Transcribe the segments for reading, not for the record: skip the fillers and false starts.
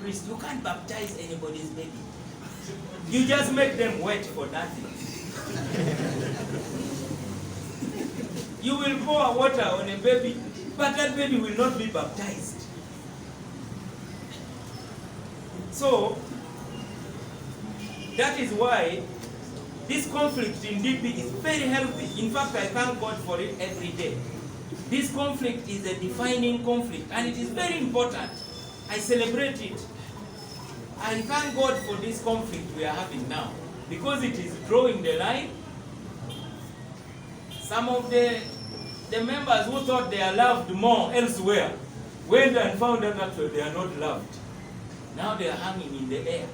priest, you can't baptize anybody's baby. You just make them wait for nothing. You will pour water on a baby, but that baby will not be baptized. So, that is why this conflict in DP is very healthy. In fact, I thank God for it every day. This conflict is a defining conflict, and it is very important. I celebrate it. I thank God for this conflict we are having now, because it is drawing the line. Some of the members who thought they are loved more elsewhere went and found out that they are not loved. Now they are hanging in the air.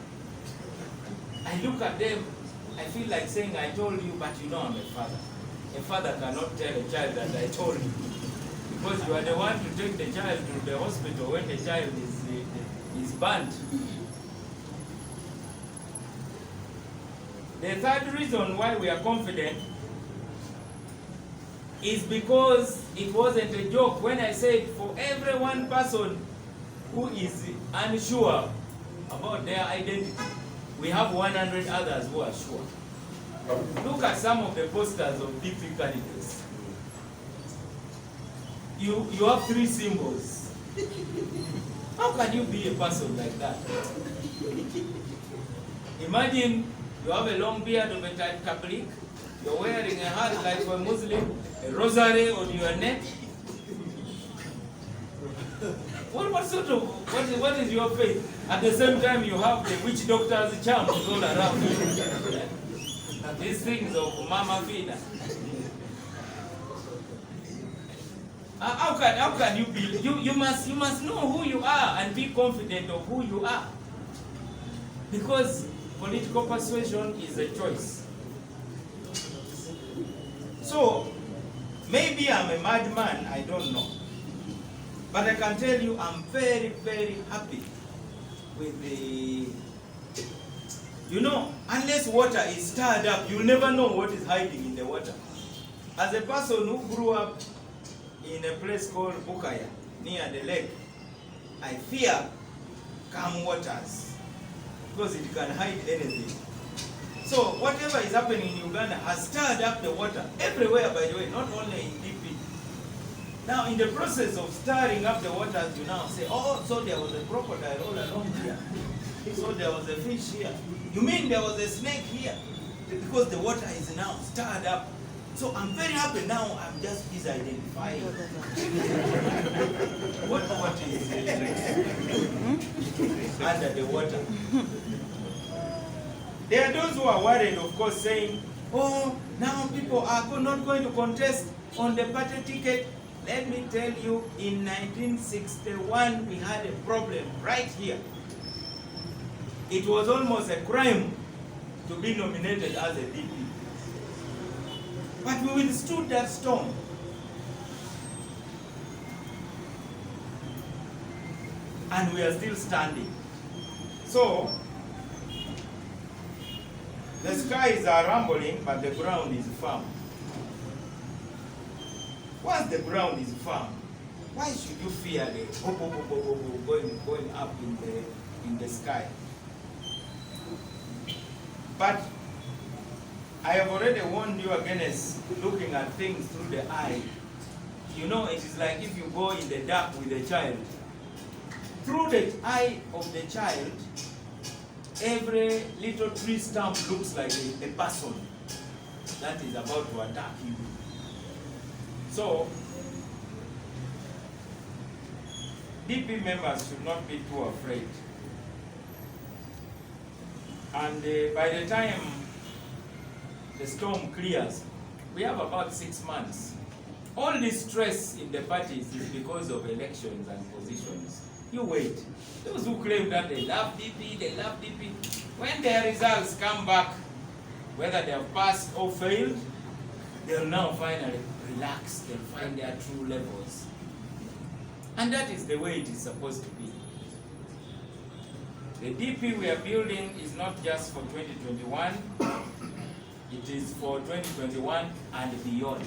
I look at them, I feel like saying, I told you, but you know I'm a father. A father cannot tell a child that I told you. Because you are the one to take the child to the hospital when the child is burnt. The third reason why we are confident is because it wasn't a joke when I said for every one person who is unsure about their identity, we have 100 others who are sure. Look at some of the posters of DP candidates. You have 3 symbols. How can you be a person like that? Imagine you have a long beard of a tabligh, you're wearing a hat like a Muslim, a rosary on your neck. What is your faith? At the same time, you have the witch doctor's charms all around you. These things of Mama Fina. How can you be? You must know who you are and be confident of who you are. Because political persuasion is a choice. So, maybe I'm a madman, I don't know. But I can tell you I'm very, very happy with the... You know, unless water is stirred up, you'll never know what is hiding in the water. As a person who grew up in a place called Bukaya, near the lake, I fear calm waters, because it can hide anything. So whatever is happening in Uganda has stirred up the water everywhere, by the way, not only in DP. Now in the process of stirring up the waters, you now say, oh, so there was a crocodile all along here. So there was a fish here. You mean there was a snake here? Because the water is now stirred up. So I'm very happy now. I'm just identifying what is under the water. There are those who are worried, of course, saying, oh, now people are not going to contest on the party ticket. Let me tell you, in 1961, we had a problem right here. It was almost a crime to be nominated as a DP. But we withstood that storm. And we are still standing. So, the skies are rumbling, but the ground is firm. Once the ground is firm, why should you fear the going up in the sky? But I have already warned you against looking at things through the eye. You know, it is like if you go in the dark with a child. Through the eye of the child, every little tree stump looks like a person that is about to attack you. So, DP members should not be too afraid. And by the time the storm clears, we have about 6 months. All this stress in the parties is because of elections and positions. You wait. Those who claim that they love DP, when their results come back, whether they have passed or failed, they'll now finally relax, they'll find their true levels. And that is the way it is supposed to be. The DP we are building is not just for 2021, it is for 2021 and beyond.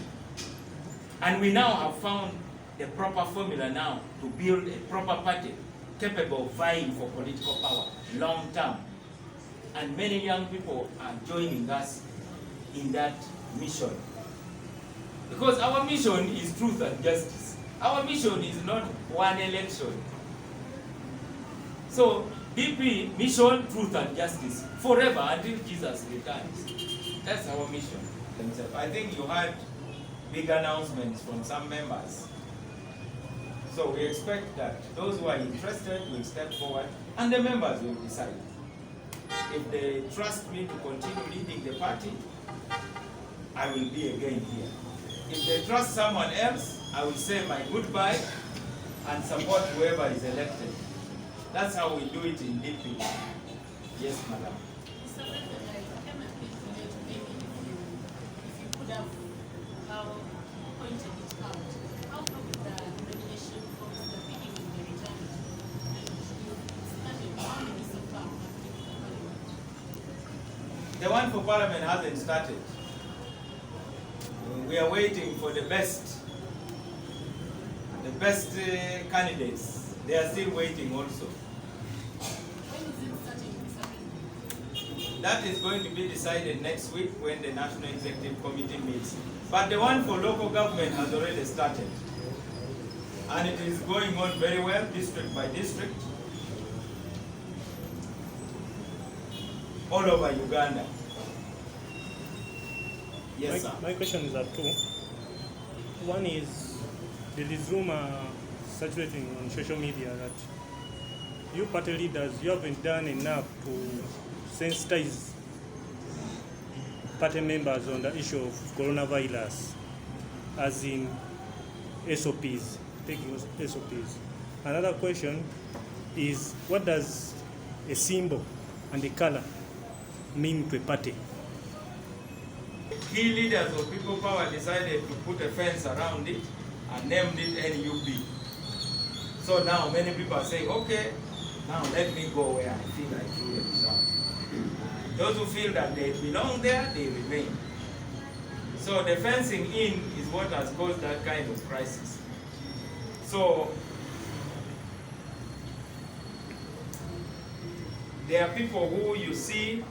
And we now have found the proper formula now to build a proper party capable of vying for political power long term. And many young people are joining us in that mission. Because our mission is truth and justice. Our mission is not one election. So, DP, mission, truth and justice, forever until Jesus returns. That's our mission. I think you had big announcements from some members. So we expect that those who are interested will step forward and the members will decide. If they trust me to continue leading the party, I will be again here. If they trust someone else, I will say my goodbye and support whoever is elected. That's how we do it in DP. Yes, madam. Mr. President, I came a bit late. Maybe if you could have pointed it out. How come the nomination from the beginning they returned and you started how many so far have been? The one for parliament hasn't started. We are waiting for the best candidates. They are still waiting also. When is it starting, Mr. President? That is going to be decided next week when the National Executive Committee meets. But the one for local government has already started. And it is going on very well, district by district, all over Uganda. Yes, sir. My questions are two. One is, there is rumor circulating on social media that you party leaders, you haven't done enough to sensitize party members on the issue of coronavirus, as in SOPs, taking SOPs. Another question is, what does a symbol and a color mean to a party? Key leaders of People Power decided to put a fence around it and named it NUP. So now many people are saying, okay, now let me go where I feel I truly belong. Those who feel that they belong there, they remain. So the fencing in is what has caused that kind of crisis. So there are people who you see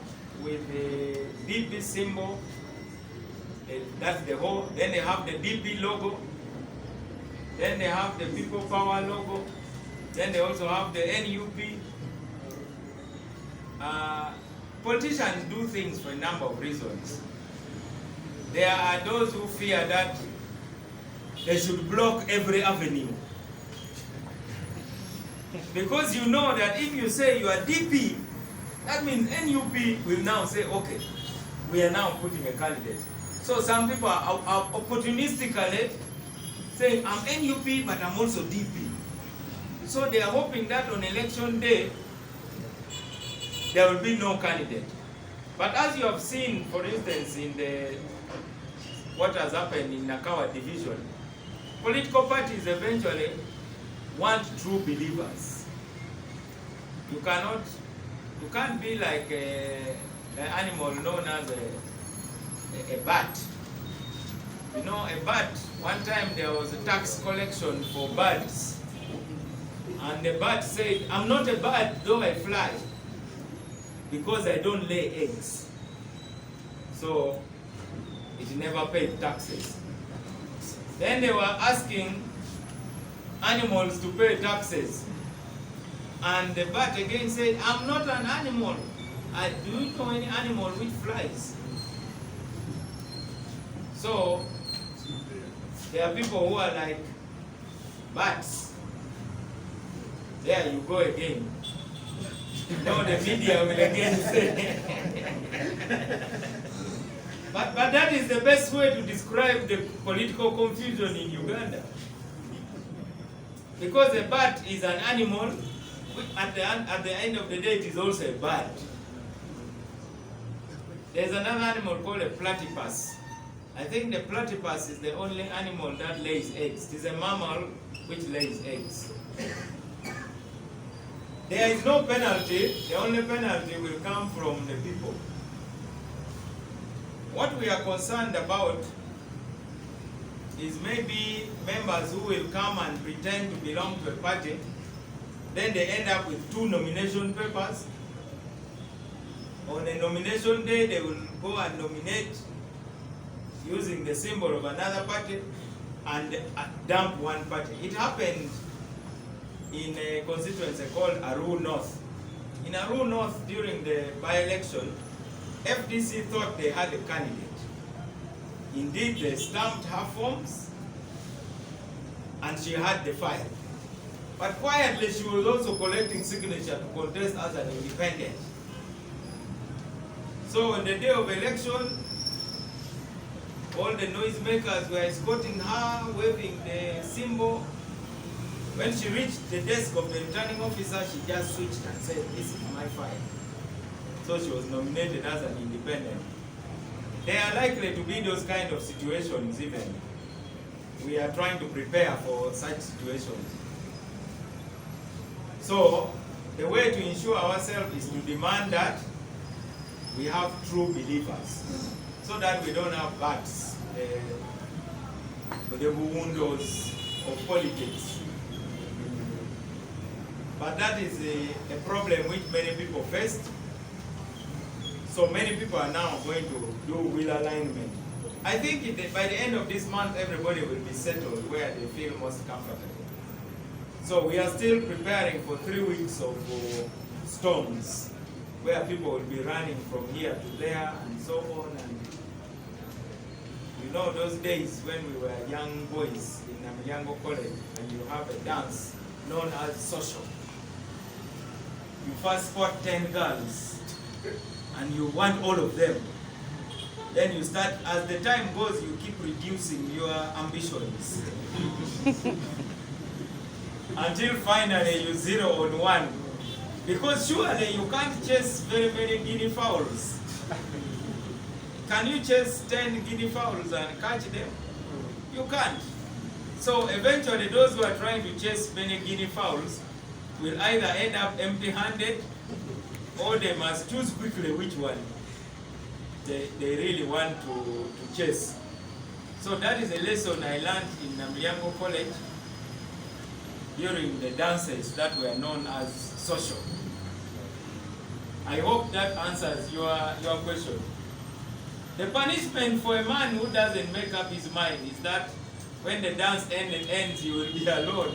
with the DP symbol, that's the whole, then they have the DP logo, then they have the People Power logo, then they also have the NUP. Politicians do things for a number of reasons. There are those who fear that they should block every avenue. Because you know that if you say you are DP, that means NUP will now say, okay, we are now putting a candidate. So some people are opportunistically saying, I'm NUP, but I'm also DP. So they are hoping that on election day, there will be no candidate. But as you have seen, for instance, in what has happened in Nakawa division, political parties eventually want true believers. You can't be like an animal known as a bat. You know, a bat, one time there was a tax collection for birds. And the bird said, I'm not a bird, though I fly, because I don't lay eggs. So it never paid taxes. Then they were asking animals to pay taxes. And the bird again said, I'm not an animal. Do you know any animal which flies? So there are people who are like bats. There you go again. No, the media will again say. But that is the best way to describe the political confusion in Uganda. Because a bat is an animal, which at the end of the day it is also a bird. There's another animal called a platypus. I think the platypus is the only animal that lays eggs. It is a mammal which lays eggs. There is no penalty. The only penalty will come from the people. What we are concerned about is maybe members who will come and pretend to belong to a party Then they end up with 2 nomination papers. On a nomination day, they will go and nominate using the symbol of another party and dump one party. It happened in a constituency called Aru North. In Aru North, during the by-election, FDC thought they had a candidate. Indeed, they stamped her forms and she had the file. But quietly, she was also collecting signatures to contest as an independent. So on the day of election, all the noisemakers were escorting her, waving the symbol. When she reached the desk of the returning officer, she just switched and said, "This is my file." So she was nominated as an independent. There are likely to be those kind of situations even. We are trying to prepare for such situations. So the way to ensure ourselves is to demand that we have true believers, so that we don't have bats, the windows of politics. But that is a problem which many people faced. So many people are now going to do will alignment. I think by the end of this month, everybody will be settled where they feel most comfortable. So we are still preparing for 3 weeks of storms, where people will be running from here to there and so on. And you know those days when we were young boys in Namilyango College and you have a dance known as social. You first spot 10 girls and you want all of them. Then you start, as the time goes, you keep reducing your ambitions. Until finally you zero on one. Because surely you can't chase very many guinea fowls. Can you chase 10 guinea fowls and catch them? You can't. So eventually those who are trying to chase many guinea fowls will either end up empty-handed, or they must choose quickly which one they really want to chase. So that is a lesson I learned in Namilyango College during the dances that were known as social. I hope that answers your question. The punishment for a man who doesn't make up his mind is that when the dance ends, he will be alone.